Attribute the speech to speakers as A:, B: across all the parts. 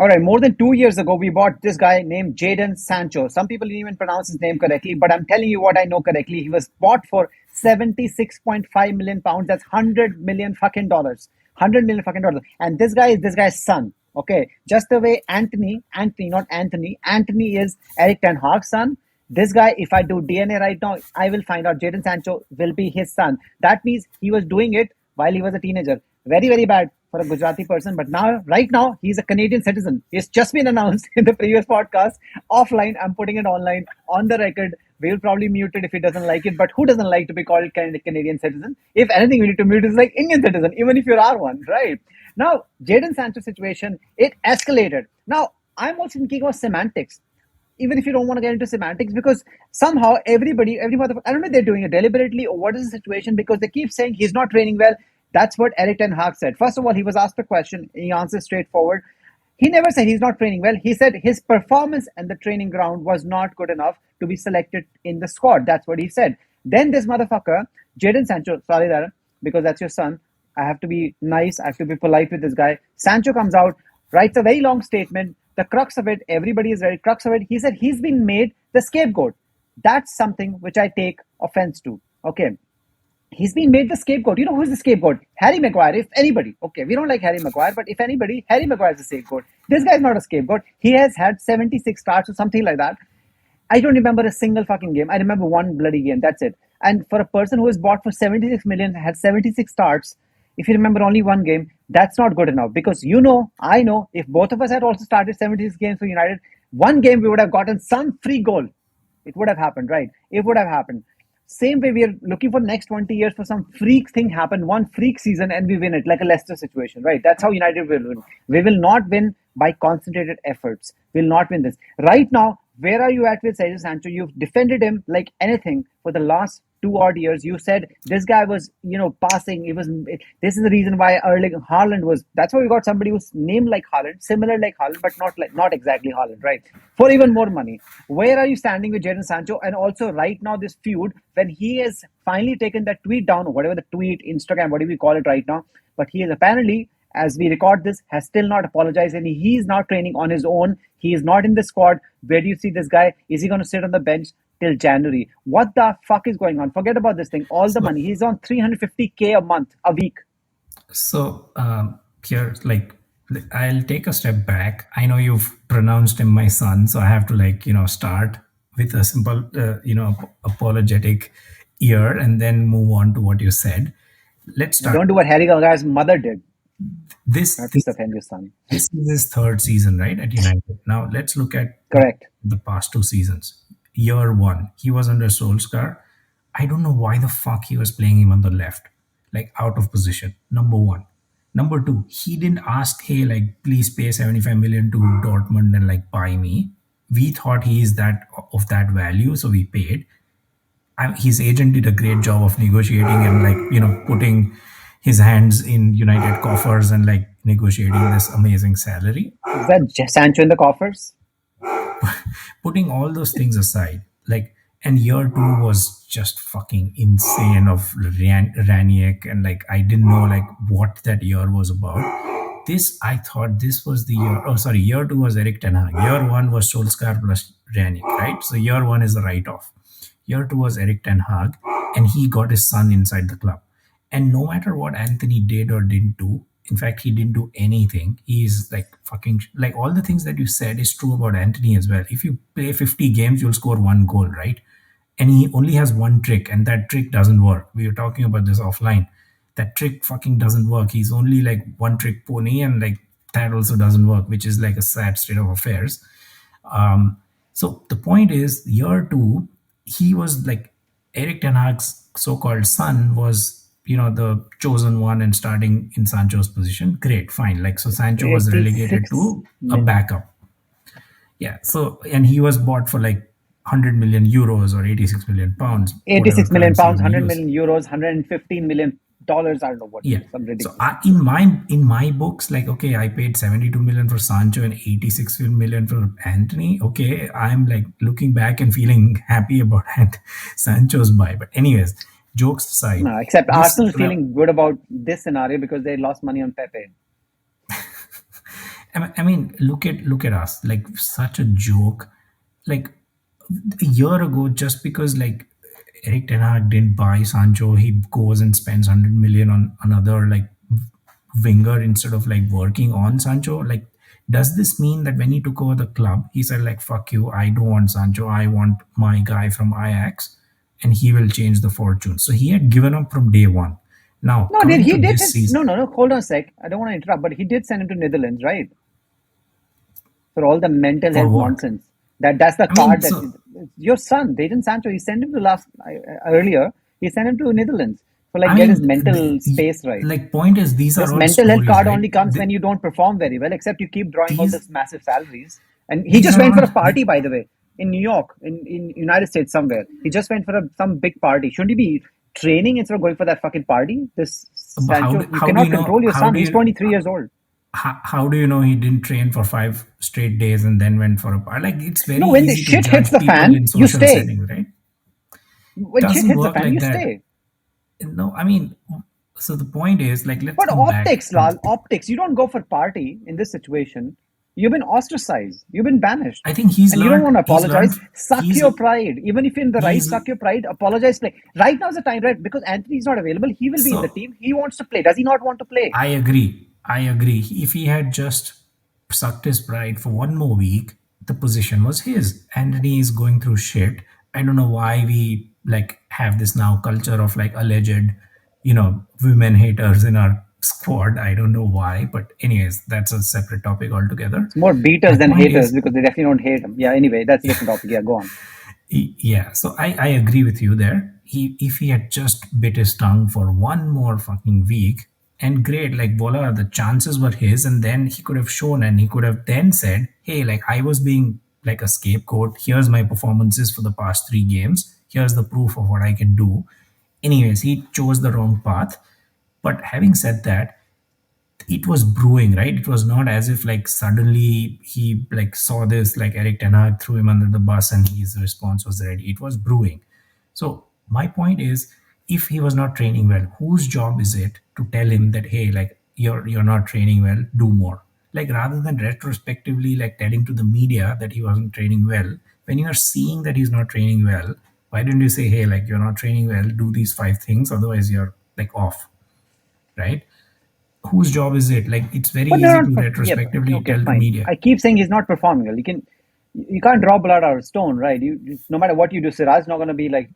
A: All right, more than 2 years ago, we bought this guy named Jadon Sancho. Some people didn't even pronounce his name correctly, but I'm telling you what I know correctly. He was bought for 76.5 million pounds. That's 100 million fucking dollars. 100 million fucking dollars. And this guy is this guy's son. Okay, just the way Anthony, not Anthony, Anthony is Eric Ten Hag's son. This guy, if I do DNA right now, I will find out Jadon Sancho will be his son. That means he was doing it while he was a teenager. Very, very bad for a Gujarati person. But now, right now, he's a Canadian citizen. It's just been announced in the previous podcast. Offline, I'm putting it online on the record. We'll probably mute it if he doesn't like it. But who doesn't like to be called Canadian citizen? If anything, we need to mute it like Indian citizen, even if you're R1, right? Now, Jadon Sancho situation, it escalated. Now, I'm also thinking of semantics, even if you don't want to get into semantics, because somehow every mother, I don't know if they're doing it deliberately or what is the situation, because they keep saying he's not training well. That's what Eric Ten Hag said. First of all, he was asked a question. He answered straightforward. He never said he's not training well. He said his performance and the training ground was not good enough to be selected in the squad. That's what he said. Then this motherfucker, Jadon Sancho, sorry, Darren, because that's your son. I have to be nice. I have to be polite with this guy. Sancho comes out, writes a very long statement. The crux of it, everybody is ready. Crux of it, he said he's been made the scapegoat. That's something which I take offense to. Okay. He's been made the scapegoat. You know who's the scapegoat? Harry Maguire, if anybody. Okay, we don't like Harry Maguire, but if anybody, Harry Maguire is the scapegoat. This guy's not a scapegoat. He has had 76 starts or something like that. I don't remember a single fucking game. I remember one bloody game. That's it. And for a person who is bought for 76 million, had 76 starts, if you remember only one game, that's not good enough. Because I know, if both of us had also started 76 games for United, one game we would have gotten some free goal. It would have happened, right? It would have happened. Same way we are looking for next 20 years for some freak thing happen, one freak season, and we win it like a Leicester situation, right? That's how United will win. We will not win by concentrated efforts. We'll not win this. Right now, where are you at with Sergio Sancho? You've defended him like anything for the last 2 odd years. You said this guy was, passing. This is the reason why Erling Haaland was. That's why we got somebody who's named like Haaland, similar like Haaland, but not exactly Haaland, right? For even more money. Where are you standing with Jadon Sancho? And also right now this feud, when he has finally taken that tweet down, or whatever the tweet, Instagram, whatever we call it right now, but he is apparently, as we record this, has still not apologized, and he is now training on his own. He is not in the squad. Where do you see this guy? Is he going to sit on the bench till January? What the fuck is going on? Forget about this thing. All the
B: So,
A: money. He's on 350K a month, a week.
B: here, like, I'll take a step back. I know you've pronounced him my son, so I have to, like, start with a simple, apologetic ear and then move on to what you said. Let's start.
A: Don't do what Harry Maguire's mother did.
B: This
A: Not to
B: this
A: defend your son.
B: this is his third season, right, at United. Now let's look at
A: Correct.
B: the past two seasons. Year one, he was under Solskjaer. I don't know why the fuck he was playing him on the left, like out of position. Number one. Number two, he didn't ask, hey, like, please pay 75 million to Dortmund and like buy me. We thought he is that of that value, so we paid. His agent did a great job of negotiating and, like, putting his hands in United coffers and like negotiating this amazing salary.
A: Is that Sancho in the coffers?
B: Putting all those things aside, like, and year two was just fucking insane of Raniek, and like I didn't know like what that year was about. This, I thought this was the year. Oh, sorry, year two was Eric Ten Hag. Year one was Solskjaer plus Raniek, right? So year one is the write-off. Year two was Eric Ten Hag, and he got his son inside the club. And no matter what Anthony did or didn't do, in fact, he didn't do anything. He's like fucking, like, all the things that you said is true about Anthony as well. If you play 50 games, you'll score one goal, right? And he only has one trick, and that trick doesn't work. We were talking about this offline. That trick fucking doesn't work. He's only like one trick pony, and like that also doesn't work, which is like a sad state of affairs. So the point is, year two, he was like Eric Ten Hag's so-called son was, the chosen one and starting in Sancho's position. Great, fine. Like, so Sancho was relegated
A: 86
B: to a
A: million.
B: backup. Yeah. So, and he was bought for like 100 million euros or 86 million pounds, whatever
A: 86 million
B: currency you
A: pounds,
B: want to
A: 100
B: use.
A: million euros, $115 million. I don't know what,
B: Yeah.
A: some
B: So
A: ridiculous.
B: in my books, like, okay, I paid 72 million for Sancho and 86 million for Anthony. Okay, I'm like looking back and feeling happy about Sancho's buy. But anyways, jokes aside,
A: No, except
B: this
A: Arsenal feeling good about this scenario because they lost money on Pepe.
B: I mean, look at us, like such a joke. Like a year ago, just because like Eric Ten Hag didn't buy Sancho, he goes and spends 100 million on another like winger instead of like working on Sancho. Like, does this mean that when he took over the club, he said like "fuck you, I don't want Sancho, I want my guy from Ajax," and he will change the fortune? So he had given up from day one. Now
A: No, did
B: coming
A: he
B: to
A: did
B: this
A: his no
B: season,
A: no no? Hold on a sec. I don't want to interrupt, but he did send him to Netherlands, right? For all the mental
B: for
A: health
B: what?
A: nonsense. That's the
B: I mean,
A: card that
B: so
A: your son, Jadon Sancho, he sent him to earlier. He sent him to Netherlands for
B: I
A: like get his
B: mean,
A: mental space right.
B: like point is, these are
A: This
B: all
A: mental health
B: stories,
A: card
B: right?
A: only comes when you don't perform very well, except you keep drawing all
B: These
A: this massive salaries. And he
B: these
A: just
B: are
A: went
B: all
A: for a party, by the way, in New York, in United States somewhere. He just went for some big party. Shouldn't he be training instead of going for that fucking party? This Sancho, you
B: how do you
A: cannot
B: know
A: control your son. He's 23 years old.
B: how do you know he didn't train for 5 straight days and then went for a party? Like, it's very
A: No, when the
B: easy to
A: shit hits
B: judge
A: the
B: people
A: fan,
B: in
A: you
B: social
A: stay.
B: settings, right?
A: When shit
B: Doesn't
A: hits the
B: work
A: fan,
B: like
A: you
B: that.
A: stay.
B: No, I mean, so the point is, like, let's
A: But
B: come back
A: optics,
B: to
A: Lal, optics. You don't go for party in this situation. You've been ostracized. You've been banished.
B: I think
A: And you don't want to apologize. Suck
B: he's
A: your pride. Even if you're in the right,
B: he's
A: suck your pride. Apologize. Play. Right now is the time, right? Because Anthony's not available. He will be in the
B: so
A: team. He wants to play. Does he not want to play?
B: I agree. I agree. If he had just sucked his pride for one more week, the position was his. Anthony is going through shit. I don't know why we like have this now culture of like alleged, women haters in our squad. I don't know why, but anyways, that's a separate topic altogether.
A: It's more
B: My
A: beaters than
B: point
A: haters
B: is,
A: because they definitely don't hate him. Yeah, anyway, that's a different topic. Yeah, go on.
B: Yeah, so I agree with you there. If he had just bit his tongue for one more fucking week, and great, like voila, the chances were his, and then he could have shown and he could have then said, hey, like I was being like a scapegoat. Here's my performances for the past 3 games. Here's the proof of what I can do. Anyways, he chose the wrong path. But having said that, it was brewing, right? It was not as if like suddenly he like saw this, like Eric Ten Hag threw him under the bus and his response was ready. It was brewing. So my point is, if he was not training well, whose job is it to tell him that, hey, like you're not training well, do more? Like, rather than retrospectively like telling to the media that he wasn't training well, when you are seeing that he's not training well, why don't you say, hey, like you're not training well, do these 5 things, otherwise you're like off, right? Whose job is it? Like, it's very
A: But they're
B: easy to
A: not. Yeah,
B: retrospectively
A: okay,
B: tell the
A: fine.
B: media.
A: I keep saying he's not performing well. You can't draw blood out of stone, right? No matter what you do, Siraj's not going to be like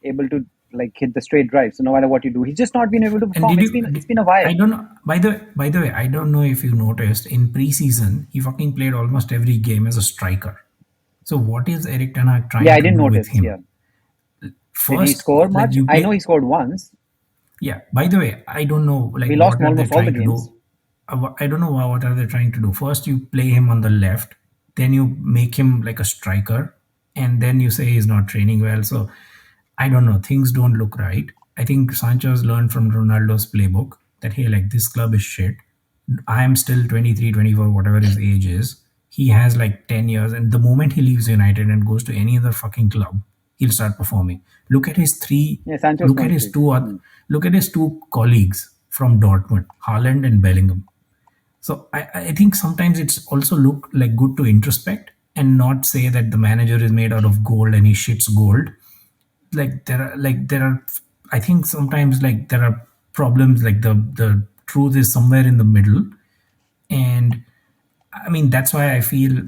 A: able to like hit the straight drive. So no matter what you do, he's just not been able to
B: And
A: perform. It's been a
B: I
A: while.
B: don't know, by the way, I don't know if you noticed in preseason, he fucking played almost every game as a striker. So what is Eric Ten Hag
A: Yeah,
B: trying
A: I
B: to
A: didn't
B: do with
A: notice. Yeah,
B: him?
A: did he
B: First,
A: score
B: like
A: much?
B: you
A: I know
B: play,
A: he scored once.
B: yeah, by the way, I don't know like
A: We lost
B: what are they
A: almost all the
B: trying to
A: games.
B: do. I don't know what are they trying to do. First you play him on the left, then you make him like a striker, and then you say he's not training well. So I don't know, things don't look right. I think Sancho's learned from Ronaldo's playbook that, hey, like this club is shit. I am still 23, 24, whatever his age is. He has like 10 years, and the moment he leaves United and goes to any other fucking club, he'll start performing. Look at his three,
A: Yeah, Sancho's
B: look at his
A: 23.
B: two,
A: Hmm.
B: look at his two colleagues from Dortmund, Haaland and Bellingham. So I think sometimes it's also look like good to introspect and not say that the manager is made out of gold and he shits gold. There are I think sometimes like there are problems, like the truth is somewhere in the middle. And I mean, that's why I feel,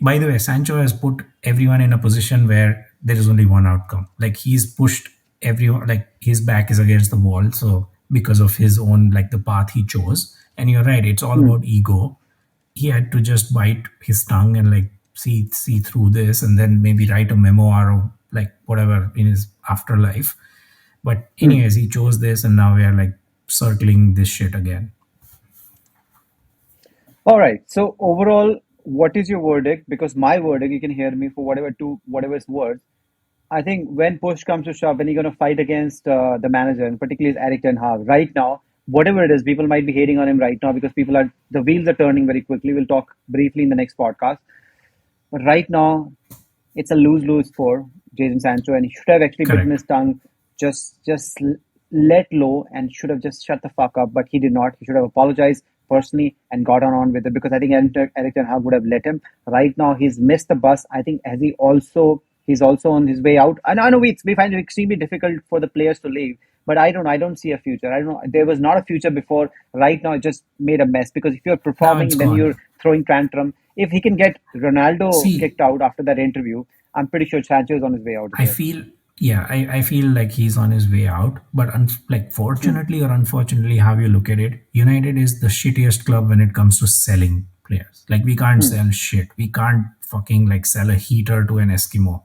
B: by the way, Sancho has put everyone in a position where there is only one outcome. Like, he's pushed everyone, like his back is against the wall, so because of his own, like the path he chose. And you're right, it's all
A: Hmm.
B: about ego. He had to just bite his tongue and like see through this, and then maybe write a memoir or like whatever in his afterlife. But
A: Hmm.
B: anyways, he chose this, and now we are like circling this shit again.
A: All right. So overall, what is your verdict? Because my verdict, you can hear me for whatever is worth. I think when push comes to shove, when you're going to fight against the manager, and particularly Eric Ten Hag, right now, whatever it is, people might be hating on him right now because the wheels are turning very quickly. We'll talk briefly in the next podcast. But right now, it's a lose-lose for Jason Sancho, and he should have actually bitten
B: Correct.
A: his tongue, just let low, and should have just shut the fuck up. But he did not. He should have apologized personally and got on with it, because I think Eric Ten Hag would have let him. Right now, he's missed the bus. I think as he's also on his way out. And I know we find it extremely difficult for the players to leave, but I don't know. I don't see a future. I don't know. There was not a future before. Right now, it just made a mess, because if you're
B: Now it's
A: performing, then you're
B: gone.
A: throwing tantrum. If he can get Ronaldo
B: See,
A: kicked out after that interview, I'm pretty sure Sancho is on his way out
B: I
A: there.
B: feel, yeah, I feel like he's on his way out. But like,
A: Hmm.
B: fortunately or unfortunately, how you look at it, United is the shittiest club when it comes to selling players. Like, we can't
A: Hmm.
B: sell shit. We can't fucking like sell a heater to an Eskimo.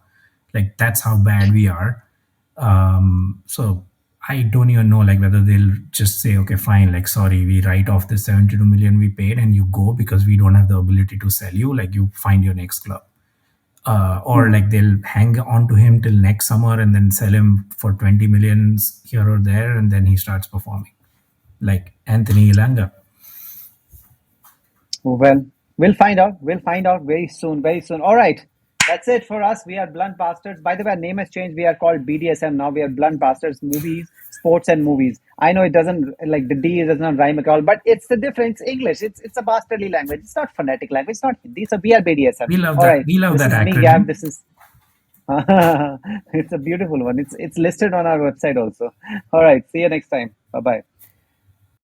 B: Like, that's how bad we are. So I don't even know like whether they'll just say, okay, fine, like, sorry, we write off the 72 million we paid and you go, because we don't have the ability to sell you. Like, you find your next club. Or
A: Hmm.
B: like they'll hang on to him till next summer and then sell him for 20 millions here or there, and then he starts performing like Anthony Ilanga.
A: Well, we'll find out. We'll find out very soon. Very soon. All right. That's it for us. We are Blunt Bastards. By the way, our name has changed. We are called BDSM now. We are Blunt Bastards, movies, sports, and movies. I know it doesn't, like, the D does not rhyme at all, but it's the difference. English. It's a bastardly language. It's not phonetic language. It's not Hindi. So we are BDSM.
B: We love
A: All
B: that.
A: right.
B: We love
A: This
B: that
A: is me, Gav.
B: acronym.
A: This is it's a beautiful one. It's listed on our website also. All right. See you next time. Bye bye.